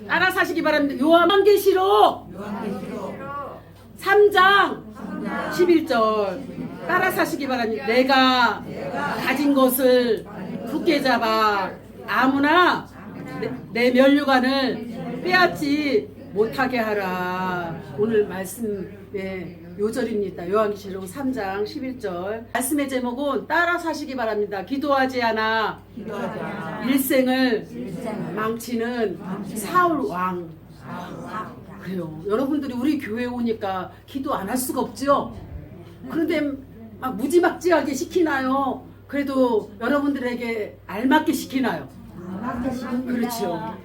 따라 사시기 바랍니다. 요한계시록 3장 11절 따라 사시기 바랍니다. 내가 가진 것을 굳게 잡아 아무나 내 면류관을 빼앗지 못하게 하라. 오늘 말씀의 요절입니다. 요한계시록 3장 11절 말씀의 제목은 따라 사시기 바랍니다. 기도하지 않아 일생을 망치는 사울 왕. 그래요. 여러분들이 우리 교회에 오니까 기도 안 할 수가 없죠. 그런데 막 무지막지하게 시키나요? 그래도 여러분들에게 알맞게 시키나요? 그렇죠.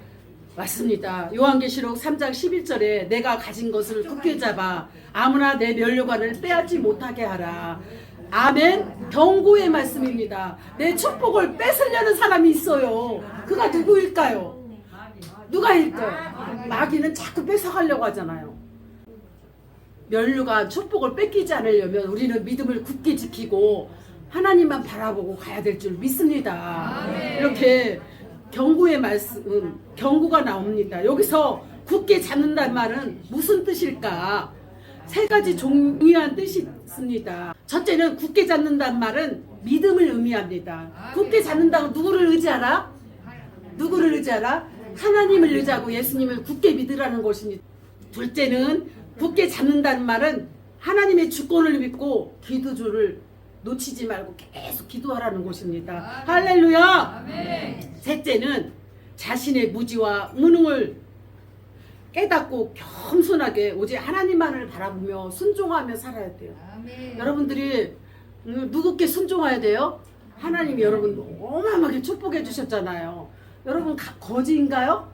맞습니다. 요한계시록 3장 11절에 내가 가진 것을 굳게 잡아 아무나 내 면류관을 빼앗지 못하게 하라. 아멘. 경고의 말씀입니다. 내 축복을 뺏으려는 사람이 있어요. 그가 누구일까요? 누가일까요? 마귀는 자꾸 뺏어가려고 하잖아요. 면류관 축복을 뺏기지 않으려면 우리는 믿음을 굳게 지키고 하나님만 바라보고 가야 될 줄 믿습니다. 이렇게 경고의 말씀, 경고가 나옵니다. 여기서 굳게 잡는다는 말은 무슨 뜻일까? 세 가지 중요한 뜻이 있습니다. 첫째는 굳게 잡는다는 말은 믿음을 의미합니다. 굳게 잡는다고 누구를 의지하라? 누구를 의지하라? 하나님을 의지하고 예수님을 굳게 믿으라는 것입니다. 둘째는 굳게 잡는다는 말은 하나님의 주권을 믿고 기도주를 놓치지 말고 계속 기도하라는 것입니다. 할렐루야. 아멘. 셋째는 자신의 무지와 무능을 깨닫고 겸손하게 오직 하나님만을 바라보며 순종하며 살아야 돼요. 아멘. 여러분들이 누구께 순종해야 돼요? 하나님이 여러분 어마어마하게 축복해 주셨잖아요. 여러분 거지인가요?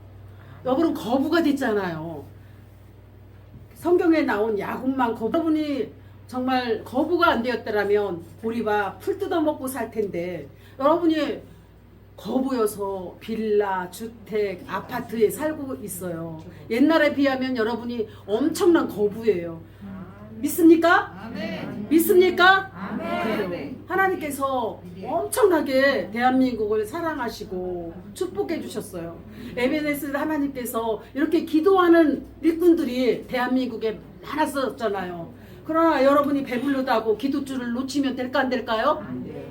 여러분 거부가 됐잖아요. 성경에 나온 야곱만 여러분이 정말 거부가 안 되었더라면 보리밥 풀 뜯어먹고 살 텐데 여러분이 거부여서 빌라, 주택, 아파트에 살고 있어요. 옛날에 비하면 여러분이 엄청난 거부예요. 믿습니까? 아멘. 믿습니까? 아멘. 하나님께서 엄청나게 대한민국을 사랑하시고 축복해 주셨어요. 에베네스 하나님께서 이렇게 기도하는 일꾼들이 대한민국에 많았었잖아요. 그러나 여러분이 배불르다고 기도줄을 놓치면 될까 안 될까요?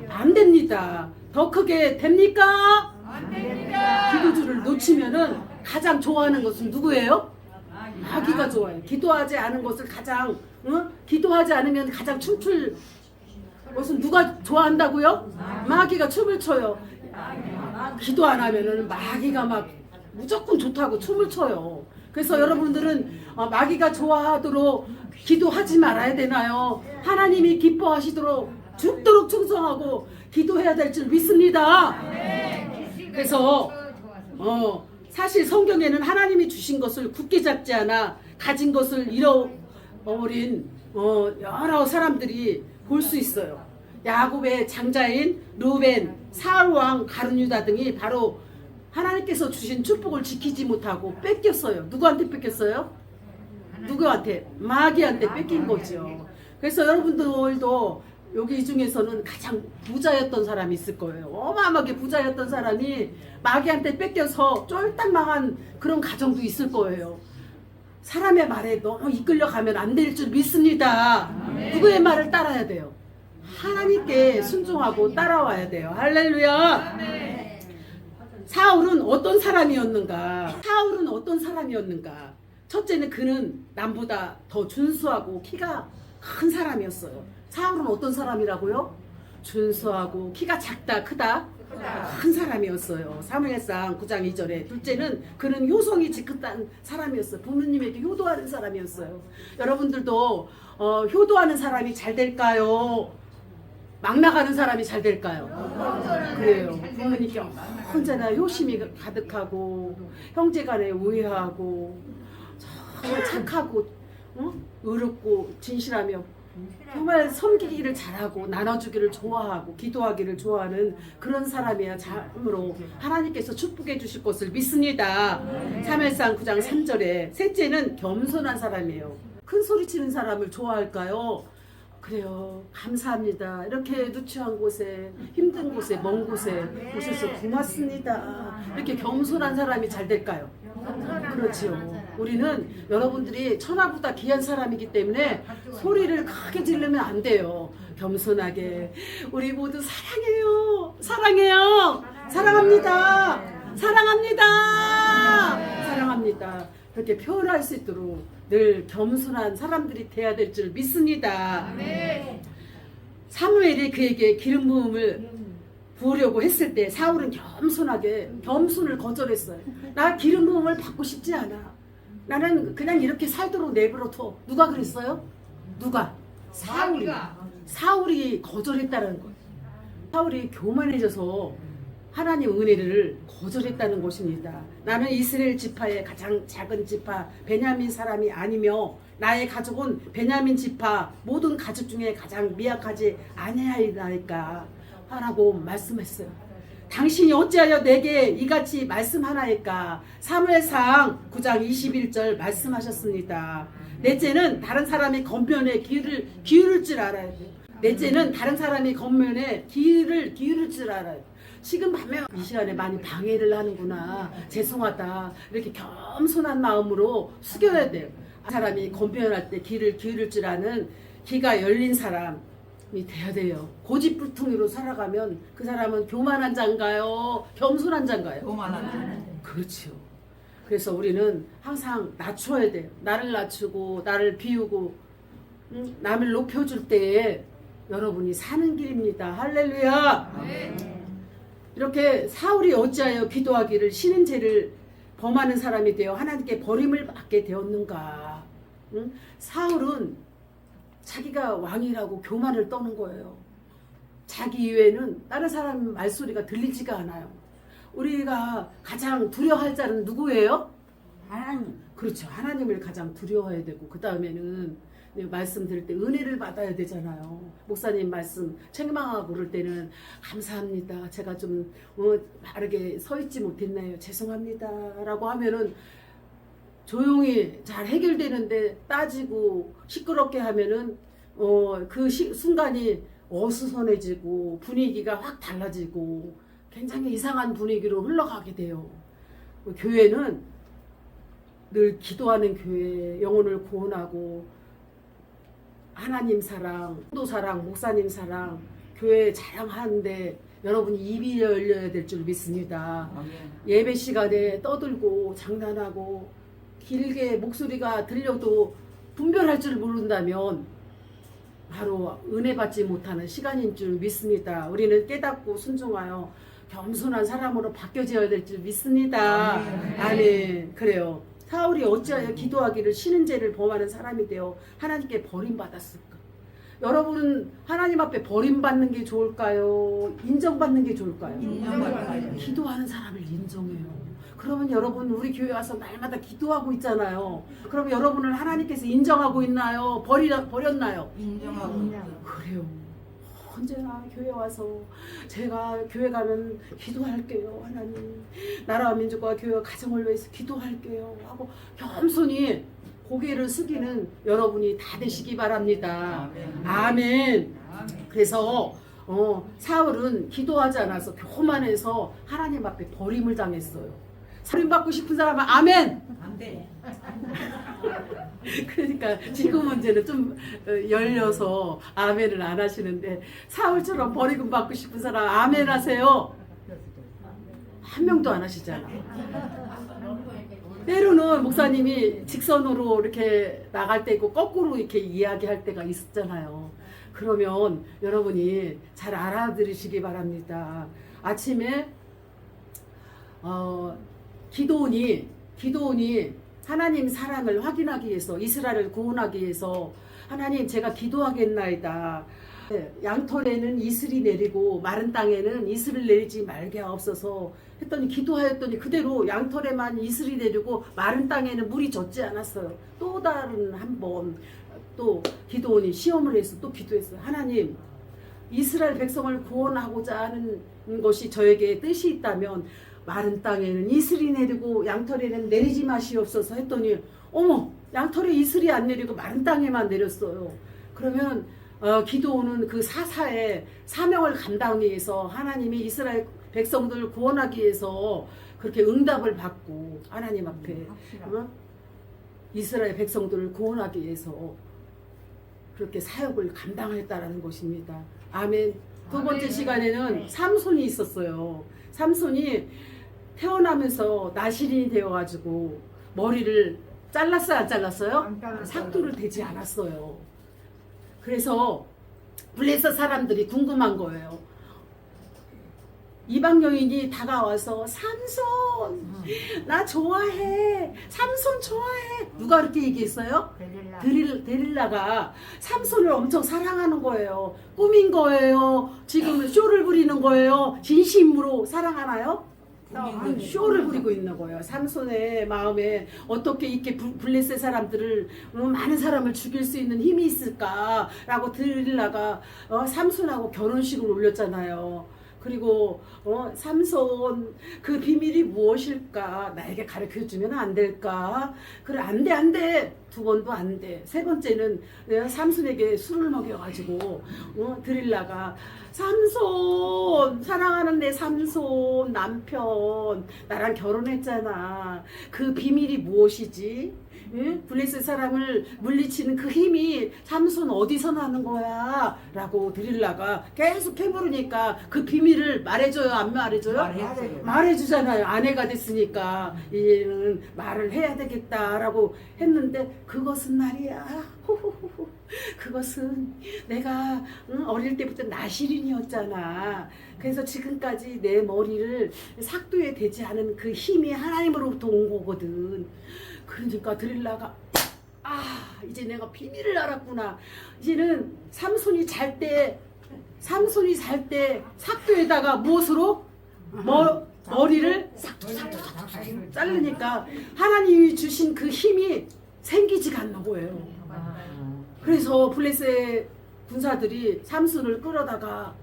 안 됩니다. 더 크게 됩니까? 안 됩니다. 기도줄을 놓치면은 가장 좋아하는 것은 누구예요? 마귀가 좋아해요. 기도하지 않은 것을 가장 기도하지 않으면 가장 춤출 것은 누가 좋아한다고요? 마귀가 춤을 춰요. 기도 안 하면은 마귀가 막 무조건 좋다고 춤을 춰요. 그래서 여러분들은 마귀가 좋아하도록 기도하지 말아야 되나요? 하나님이 기뻐하시도록 죽도록 충성하고 기도해야 될 줄 믿습니다. 그래서 사실 성경에는 하나님이 주신 것을 굳게 잡지 않아 가진 것을 잃어버린 여러 사람들이 볼 수 있어요. 야곱의 장자인 루벤, 사울왕, 가룟유다 등이 바로 하나님께서 주신 축복을 지키지 못하고 뺏겼어요. 누구한테 뺏겼어요? 누구한테? 마귀한테 뺏긴 거죠. 그래서 여러분들도 여기 중에서는 가장 부자였던 사람이 있을 거예요. 어마어마하게 부자였던 사람이 마귀한테 뺏겨서 쫄딱 망한 그런 가정도 있을 거예요. 사람의 말에 너무 이끌려가면 안 될 줄 믿습니다. 누구의 말을 따라야 돼요? 하나님께 순종하고 따라와야 돼요. 할렐루야. 사울은 어떤 사람이었는가? 사울은 어떤 사람이었는가? 첫째는 그는 남보다 더 준수하고 키가 큰 사람이었어요. 사울은 어떤 사람이라고요? 준수하고 키가 작다 크다 큰 사람이었어요. 사무엘상 9장 2절에 둘째는 그는 효성이 지긋한 사람이었어요. 부모님에게 효도하는 사람이었어요. 여러분들도 효도하는 사람이 잘 될까요? 막 나가는 사람이 잘 될까요? 그래요. 부모님께 언제나 효심이 가득하고 형제간에 우애하고 정말 착하고 의롭고 진실하며 정말 섬기기를 잘하고 나눠주기를 좋아하고 기도하기를 좋아하는 그런 사람이야. 참으로 하나님께서 축복해 주실 것을 믿습니다. 사무엘상 9장 3절에 셋째는 겸손한 사람이에요. 큰 소리 치는 사람을 좋아할까요? 그래요. 감사합니다. 이렇게 누추한 곳에 힘든 곳에 먼 곳에 오셔서 고맙습니다. 이렇게 겸손한 사람이 잘 될까요? 그렇죠. 우리는 여러분들이 천하보다 귀한 사람이기 때문에 소리를 크게 지르면 안 돼요. 겸손하게 우리 모두 사랑해요. 사랑해요. 사랑합니다. 사랑합니다. 사랑합니다. 그렇게 표현할 수 있도록 늘 겸손한 사람들이 돼야 될 줄 믿습니다. 사무엘이 그에게 기름 부음을 부으려고 했을 때 사울은 겸손하게 겸손을 거절했어요. 나 기름 부음을 받고 싶지 않아. 나는 그냥 이렇게 살도록 내버려둬. 누가 그랬어요? 누가? 사울이 거절했다는 거예요. 사울이 교만해져서 하나님 은혜를 거절했다는 것입니다. 나는 이스라엘 지파의 가장 작은 지파 베냐민 사람이 아니며 나의 가족은 베냐민 지파 모든 가족 중에 가장 미약하지 아니하리까 라고 말씀했어요. 당신이 어찌하여 내게 이같이 말씀하나이까. 사무엘상 9장 21절 말씀하셨습니다. 넷째는 다른 사람의 겉면에 기울일 줄 알아야 돼요. 넷째는 다른 사람의 겉면에 기울일 줄 알아요. 지금 밤에 이 시간에 많이 방해를 하는구나. 죄송하다. 이렇게 겸손한 마음으로 숙여야 돼요. 사람이 겉면할 때 귀를 기울일 줄 아는 귀가 열린 사람이 돼야 돼요. 고집불통이로 살아가면 그 사람은 교만한 자인가요? 겸손한 자인가요? 교만한 자. 그렇죠. 그래서 우리는 항상 낮춰야 돼요. 나를 낮추고 나를 비우고 남을 높여줄 때에 여러분이 사는 길입니다. 할렐루야. 이렇게 사울이 어찌하여 기도하기를 신은 죄를 범하는 사람이 되어 하나님께 버림을 받게 되었는가. 사울은 자기가 왕이라고 교만을 떠는 거예요. 자기 이외에는 다른 사람 말소리가 들리지가 않아요. 우리가 가장 두려워할 자는 누구예요? 하나님. 그렇죠. 하나님을 가장 두려워해야 되고 그 다음에는 말씀 들을 때 은혜를 받아야 되잖아요. 목사님 말씀 책망하고 그럴 때는 감사합니다. 제가 좀 바르게 서 있지 못했나요? 죄송합니다. 라고 하면은 조용히 잘 해결되는데 따지고 시끄럽게 하면은 그 순간이 어수선해지고 분위기가 확 달라지고 굉장히 이상한 분위기로 흘러가게 돼요. 교회는 늘 기도하는 교회, 영혼을 구원하고 하나님 사랑, 성도 사랑, 목사님 사랑, 교회 자랑하는데 여러분이 입이 열려야 될 줄 믿습니다. 예배 시간에 떠들고 장난하고 길게 목소리가 들려도 분별할 줄 모른다면 바로 은혜 받지 못하는 시간인 줄 믿습니다. 우리는 깨닫고 순종하여 겸손한 사람으로 바뀌어져야 될 줄 믿습니다. 아멘. 그래요. 사울이 어찌하여 기도하기를 신은 죄를 범하는 사람이 되어 하나님께 버림받았을까? 여러분은 하나님 앞에 버림받는 게 좋을까요? 인정받는 게 좋을까요? 인정받아요. 기도하는 사람을 인정해요. 그러면 여러분 우리 교회 와서 날마다 기도하고 있잖아요. 그럼 여러분을 하나님께서 인정하고 있나요? 버렸나요? 인정하고 있죠. 그래요. 언제나 교회 와서 제가 교회 가면 기도할게요. 하나님 나라와 민족과 교회와 가정을 위해서 기도할게요 하고 겸손히 고개를 숙이는 여러분이 다 되시기 바랍니다. 아멘. 그래서 사울은 기도하지 않아서 교만해서 하나님 앞에 버림을 당했어요. 버림받고 싶은 사람은 아멘. 안 돼. 그러니까 지금 문제는 좀 열려서 아멘을 안 하시는데 사울처럼 버리금 받고 싶은 사람 아멘 하세요. 한 명도 안 하시잖아. 때로는 목사님이 직선으로 이렇게 나갈 때 있고 거꾸로 이렇게 이야기할 때가 있었잖아요. 그러면 여러분이 잘 알아들으시기 바랍니다. 아침에 기도원이 하나님 사랑을 확인하기 위해서 이스라엘을 구원하기 위해서 하나님 제가 기도하겠나이다. 양털에는 이슬이 내리고 마른 땅에는 이슬을 내리지 말게 하옵소서 했더니 기도하였더니 그대로 양털에만 이슬이 내리고 마른 땅에는 물이 젖지 않았어요. 또 다른 한 번 또 기도원이 시험을 해서 또 기도했어요. 하나님 이스라엘 백성을 구원하고자 하는 것이 저에게 뜻이 있다면 마른 땅에는 이슬이 내리고 양털에는 내리지 마시옵소서 했더니 어머 양털에 이슬이 안 내리고 마른 땅에만 내렸어요. 그러면 기도원은 그 사사의 사명을 감당하기 위해서 하나님이 이스라엘 백성들을 구원하기 위해서 그렇게 응답을 받고 하나님 앞에 이스라엘 백성들을 구원하기 위해서 그렇게 사역을 감당했다라는 것입니다. 아멘. 두 번째 시간에는 삼손이 있었어요. 삼손이 태어나면서 나실인이 되어가지고 머리를 잘랐어요, 안 잘랐어요? 삭도를 대지 않았어요. 그래서 블레셋 사람들이 궁금한 거예요. 이방 여인이 다가와서 삼손 나 좋아해, 삼손 좋아해. 누가 그렇게 얘기했어요? 데릴라가 삼손을 엄청 사랑하는 거예요. 꿈인 거예요. 지금 쇼를 부리는 거예요. 진심으로 사랑하나요? 쇼를 부리고 있는 거예요. 삼손의 마음에 어떻게 이렇게 블레셋 사람들을 많은 사람을 죽일 수 있는 힘이 있을까라고 데릴라가 삼손하고 결혼식을 올렸잖아요. 그리고 삼손 그 비밀이 무엇일까? 나에게 가르쳐주면 안 될까? 그래, 안돼 두 번도 안돼. 세 번째는 삼손에게 술을 먹여가지고 드릴라가 삼손 사랑하는 내 삼손 남편 나랑 결혼했잖아. 그 비밀이 무엇이지? 응? 블레셋 사람을 물리치는 그 힘이 삼손 어디서 나는 거야? 라고 드릴라가 계속 캐물으니까 그 비밀을 말해줘요, 안 말해줘요? 말해주잖아요. 아내가 됐으니까 이제는 말을 해야 되겠다라고 했는데 그것은 말이야. 그것은 내가 어릴 때부터 나실인이었잖아. 그래서 지금까지 내 머리를 삭도에 대지 않은 그 힘이 하나님으로부터 온 거거든. 그러니까 드릴라가 이제 내가 비밀을 알았구나. 이제는 삼손이 잘 때 삭도에다가 무엇으로 머리를 삭도 자르니까 하나님이 주신 그 힘이 생기지가 않는 거예요. 그래서 블레셋 군사들이 삼손을 끌어다가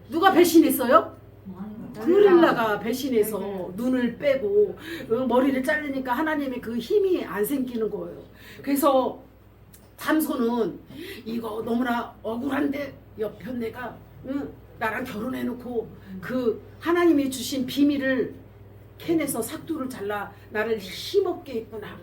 누가 배신했어요? 드릴라가 배신해서 눈을 빼고 머리를 자르니까 하나님의 그 힘이 안 생기는 거예요. 그래서 삼손은 이거 너무나 억울한데 옆편 내가 나랑 결혼해놓고 그 하나님이 주신 비밀을 캐내서 삭도를 잘라 나를 힘없게 했구나.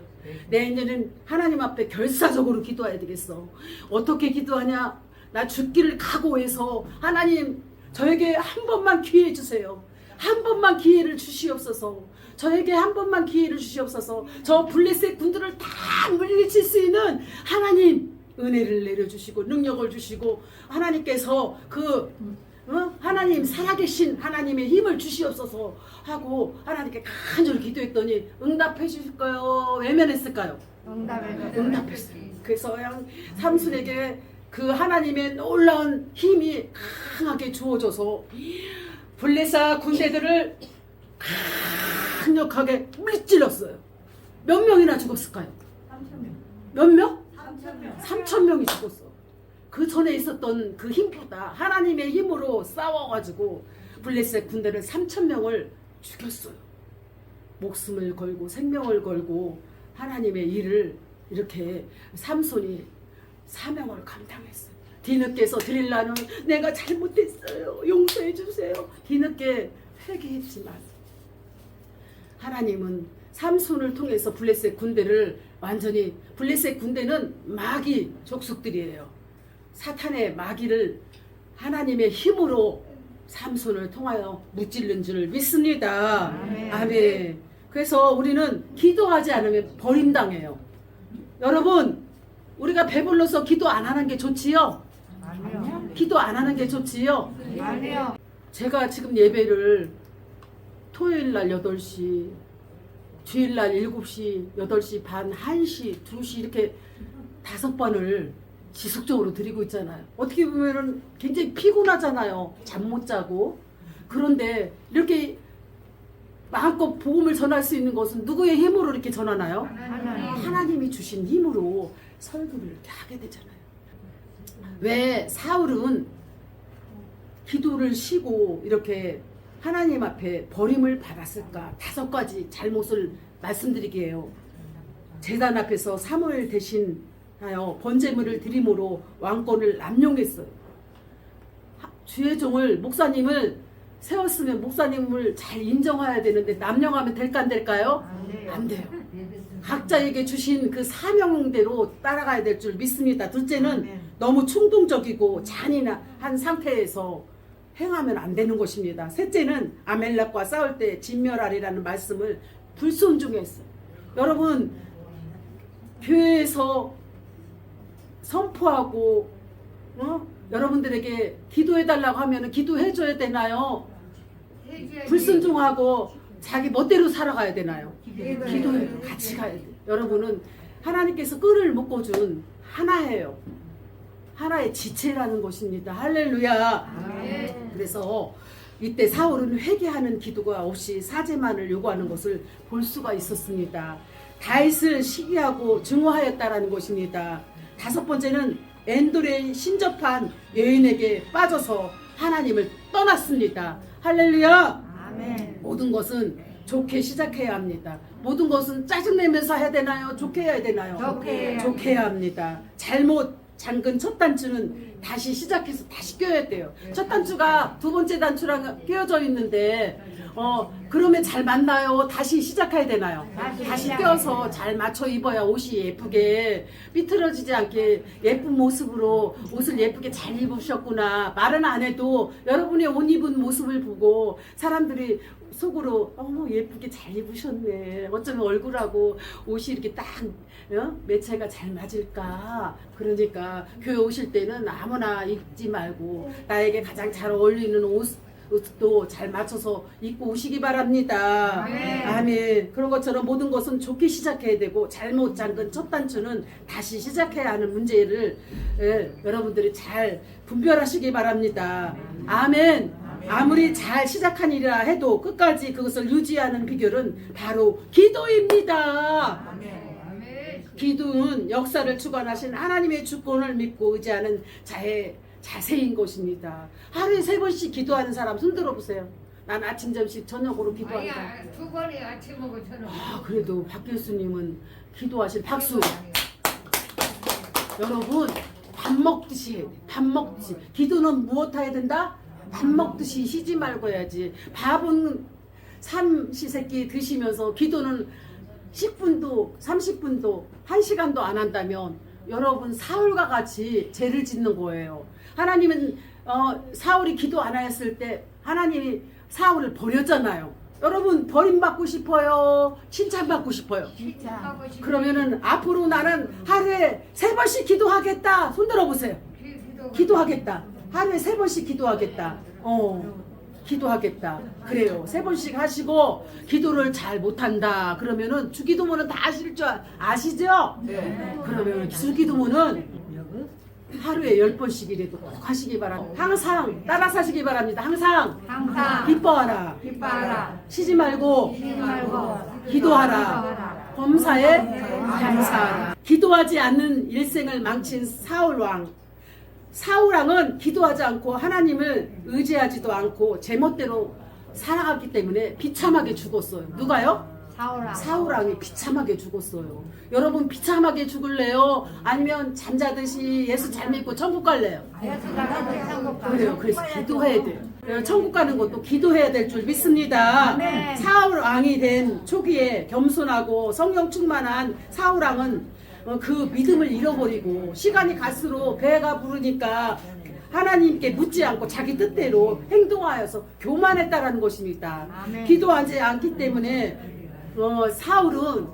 내년에는 하나님 앞에 결사적으로 기도해야 되겠어. 어떻게 기도하냐? 나 죽기를 각오해서 하나님 저에게 한 번만 기회 주세요. 한 번만 기회를 주시옵소서. 저에게 한 번만 기회를 주시옵소서. 저 블레셋 군들을 다 물리칠 수 있는 하나님 은혜를 내려주시고 능력을 주시고 하나님께서 하나님 살아계신 하나님의 힘을 주시옵소서 하고 하나님께 간절히 기도했더니 응답해 주실까요? 외면했을까요? 응답했어요. 그래서 삼손에게 그 하나님의 놀라운 힘이 강하게 주어져서 블레셋 군대들을 강력하게 물질렀어요. 몇 명이나 죽었을까요? 3,000명. 몇 명? 3,000명. 3,000명이 죽었어. 그 전에 있었던 그 힘보다 하나님의 힘으로 싸워가지고 블레셋 군대를 3,000명을 죽였어요. 목숨을 걸고 생명을 걸고 하나님의 일을 이렇게 삼손이 사명을 감당했어요. 뒤늦게서 드릴라는 내가 잘못했어요. 용서해 주세요. 뒤늦게 회개했지만 하나님은 삼손을 통해서 블레셋 군대를 완전히 블레셋 군대는 마귀 족속들이에요. 사탄의 마귀를 하나님의 힘으로 삼손을 통하여 무찔른 줄 믿습니다. 아멘. 그래서 우리는 기도하지 않으면 버림당해요. 여러분 우리가 배불러서 기도 안 하는 게 좋지요? 아니요. 기도 안 하는 게 좋지요? 아니요. 제가 지금 예배를 토요일 날 8시, 주일 날 7시, 8시 반, 1시, 2시 이렇게 5번을 지속적으로 드리고 있잖아요. 어떻게 보면은 굉장히 피곤하잖아요. 잠 못 자고. 그런데 이렇게 마음껏 복음을 전할 수 있는 것은 누구의 힘으로 이렇게 전하나요? 하나님이 주신 힘으로 설교를 이렇게 하게 되잖아요. 왜 사울은 기도를 쉬고 이렇게 하나님 앞에 버림을 받았을까? 5가지 잘못을 말씀드리게요. 제단 앞에서 사무엘 대신하여 번제물을 드림으로 왕권을 남용했어요. 주의 종을 목사님을 세웠으면 목사님을 잘 인정해야 되는데 남용하면 될까 안 될까요? 안 돼요. 각자에게 주신 그 사명대로 따라가야 될 줄 믿습니다. 둘째는 너무 충동적이고 잔인한 상태에서 행하면 안 되는 것입니다. 셋째는 아멜렉과 싸울 때 진멸하리라는 말씀을 불순종했어요. 여러분 교회에서 선포하고 여러분들에게 기도해달라고 하면 기도해줘야 되나요? 불순종하고 자기 멋대로 살아가야 되나요? 기도해 같이 가야 돼요. 여러분은 하나님께서 끈을 묶어준 하나예요. 하나의 지체라는 것입니다. 할렐루야. 그래서 이때 사울은 회개하는 기도가 없이 사죄만을 요구하는 것을 볼 수가 있었습니다. 다윗을 시기하고 증오하였다라는 것입니다. 다섯 번째는 엔돌에 신접한 여인에게 빠져서 하나님을 떠났습니다. 할렐루야. 모든 것은 좋게 시작해야 합니다. 모든 것은 짜증내면서 해야 되나요? 좋게 해야 되나요? 좋게 해야 합니다. 잘못 잠근 첫 단추는 다시 시작해서 다시 껴야 돼요. 첫 단추가 두 번째 단추랑 끼어져 있는데 그러면 잘 맞나요? 다시 시작해야 되나요? 다시 껴서 잘 맞춰 입어야 옷이 예쁘게 삐뚤어지지 않게 예쁜 모습으로 옷을 예쁘게 잘 입으셨구나 말은 안 해도 여러분의 옷 입은 모습을 보고 사람들이 속으로 어머 예쁘게 잘 입으셨네. 어쩌면 얼굴하고 옷이 이렇게 딱 매체가 잘 맞을까. 그러니까 교회 오실 때는 아무나 입지 말고 나에게 가장 잘 어울리는 옷도 잘 맞춰서 입고 오시기 바랍니다. 아멘. 그런 것처럼 모든 것은 좋게 시작해야 되고 잘못 잠근 첫 단추는 다시 시작해야 하는 문제를 여러분들이 잘 분별하시기 바랍니다. 아멘. 아무리 잘 시작한 일이라 해도 끝까지 그것을 유지하는 비결은 바로 기도입니다. 기도는 역사를 주관하신 하나님의 주권을 믿고 의지하는 자세인 것입니다. 하루에 3번씩 기도하는 사람 손 들어보세요. 난 아침, 점심, 저녁으로 기도한다. 아니야, 2번에 아침하고 저녁. 그래도 박 교수님은 기도하실 박수. 여러분 밥 먹듯이 해야 돼. 밥 먹듯이. 기도는 무엇 해야 된다? 밥 먹듯이 쉬지 말고 해야지. 밥은 삼시세끼 드시면서 기도는 10분도 30분도 1시간도 안 한다면 여러분 사울과 같이 죄를 짓는 거예요. 하나님은 사울이 기도 안 했을 때 하나님이 사울을 버렸잖아요. 여러분 버림받고 싶어요? 칭찬받고 싶어요? 그러면은 앞으로 나는 하루에 3번씩 기도하겠다. 손 들어보세요. 기도하겠다. 하루에 3번씩 기도하겠다. 기도하겠다. 그래요. 3번씩 하시고 기도를 잘 못한다. 그러면은 주기도문은 다 아실 줄 아시죠? 네. 그러면 주기도문은 하루에 10번씩이라도 꼭 하시기 바랍니다. 항상 따라 사시기 바랍니다. 항상 기뻐하라. 쉬지 말고 기도하라. 범사에 감사하라. 기도하지 않는 일생을 망친 사울왕은 기도하지 않고 하나님을 의지하지도 않고 제멋대로 살아갔기 때문에 비참하게 죽었어요. 누가요? 사울왕이 비참하게 죽었어요. 여러분 비참하게 죽을래요? 아니면 잠자듯이 예수 잘 믿고 천국 갈래요? 그래요. 그래서 기도해야 돼요. 천국 가는 것도 기도해야 될 줄 믿습니다. 사울왕이 된 초기에 겸손하고 성령 충만한 사울왕은 그 믿음을 잃어버리고 시간이 갈수록 배가 부르니까 하나님께 묻지 않고 자기 뜻대로 행동하여서 교만했다라는 것입니다. 기도하지 않기 때문에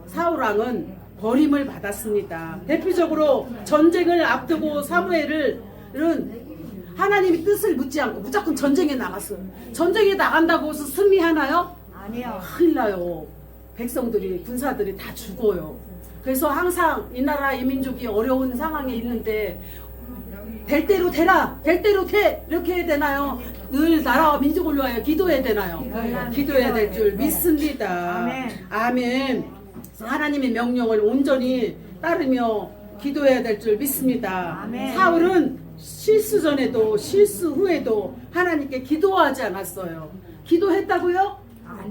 사울왕은 버림을 받았습니다. 대표적으로 전쟁을 앞두고 사무엘은 하나님의 뜻을 묻지 않고 무조건 전쟁에 나갔어요. 전쟁에 나간다고 해서 승리하나요? 아니요. 큰일 나요. 백성들이 군사들이 다 죽어요. 그래서 항상 이 나라 이 민족이 어려운 상황에 있는데 될 대로 되라, 될 대로 돼 이렇게 해야 되나요? 늘 나라와 민족을 위하여 기도해야 되나요? 기도해야 될 줄 믿습니다. 아멘. 하나님의 명령을 온전히 따르며 기도해야 될 줄 믿습니다. 사울은 실수 전에도 실수 후에도 하나님께 기도하지 않았어요. 기도했다고요?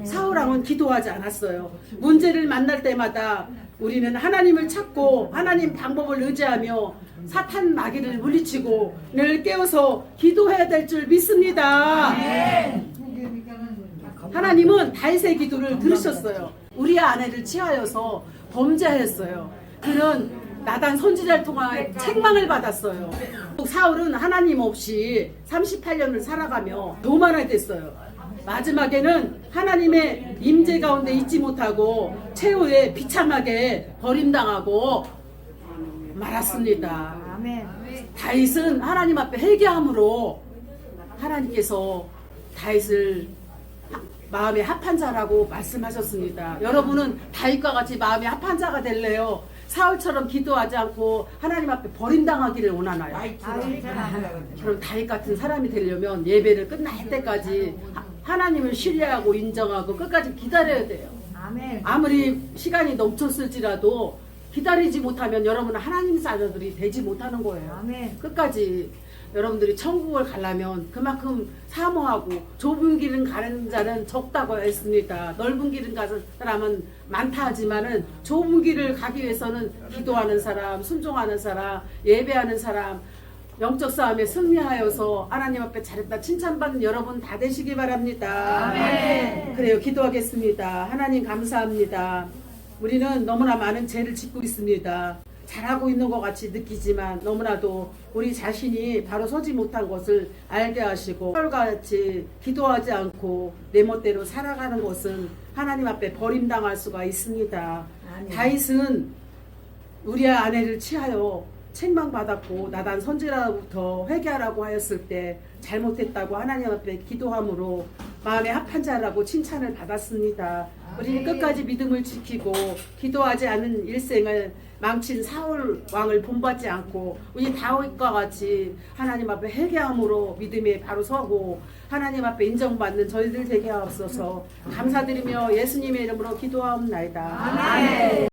사울왕은 기도하지 않았어요. 문제를 만날 때마다 우리는 하나님을 찾고 하나님 방법을 의지하며 사탄 마귀를 물리치고 늘 깨워서 기도해야 될 줄 믿습니다. 하나님은 다윗의 기도를 들으셨어요. 우리의 아내를 취하여서 범죄하였어요. 그는 나단 선지자를 통하여 책망을 받았어요. 사울은 하나님 없이 38년을 살아가며 교만하게 됐어요. 마지막에는 하나님의 임재 가운데 있지 못하고 최후에 비참하게 버림당하고 말았습니다. 아멘. 다윗은 하나님 앞에 회개함으로 하나님께서 다윗을 마음에 합한 자라고 말씀하셨습니다. 여러분은 다윗과 같이 마음에 합한 자가 될래요? 사울처럼 기도하지 않고 하나님 앞에 버림당하기를 원하나요? 그럼 다윗 같은 사람이 되려면 예배를 끝날 때까지 하나님을 신뢰하고 인정하고 끝까지 기다려야 돼요. 아멘. 아무리 시간이 넘쳤을지라도 기다리지 못하면 여러분은 하나님 자녀들이 되지 못하는 거예요. 아멘. 끝까지 여러분들이 천국을 가려면 그만큼 사모하고 좁은 길은 가는 자는 적다고 했습니다. 넓은 길은 가는 사람은 많다 하지만은 좁은 길을 가기 위해서는 기도하는 사람, 순종하는 사람, 예배하는 사람, 영적 싸움에 승리하여서 하나님 앞에 잘했다 칭찬받는 여러분 다 되시기 바랍니다. 아멘. 그래요. 기도하겠습니다. 하나님 감사합니다. 우리는 너무나 많은 죄를 짓고 있습니다. 잘하고 있는 것 같이 느끼지만 너무나도 우리 자신이 바로 서지 못한 것을 알게 하시고 서울같이 기도하지 않고 내 멋대로 살아가는 것은 하나님 앞에 버림당할 수가 있습니다. 다윗은 우리의 아내를 취하여 책망받았고 나단 선지자로부터 회개하라고 하였을 때 잘못했다고 하나님 앞에 기도함으로 마음에 합한 자라고 칭찬을 받았습니다. 우리는 끝까지 믿음을 지키고 기도하지 않은 일생을 망친 사울 왕을 본받지 않고 우리 다윗과 같이 하나님 앞에 회개함으로 믿음에 바로 서고 하나님 앞에 인정받는 저희들 되게 하옵소서. 감사드리며 예수님의 이름으로 기도하옵나이다. 아멘.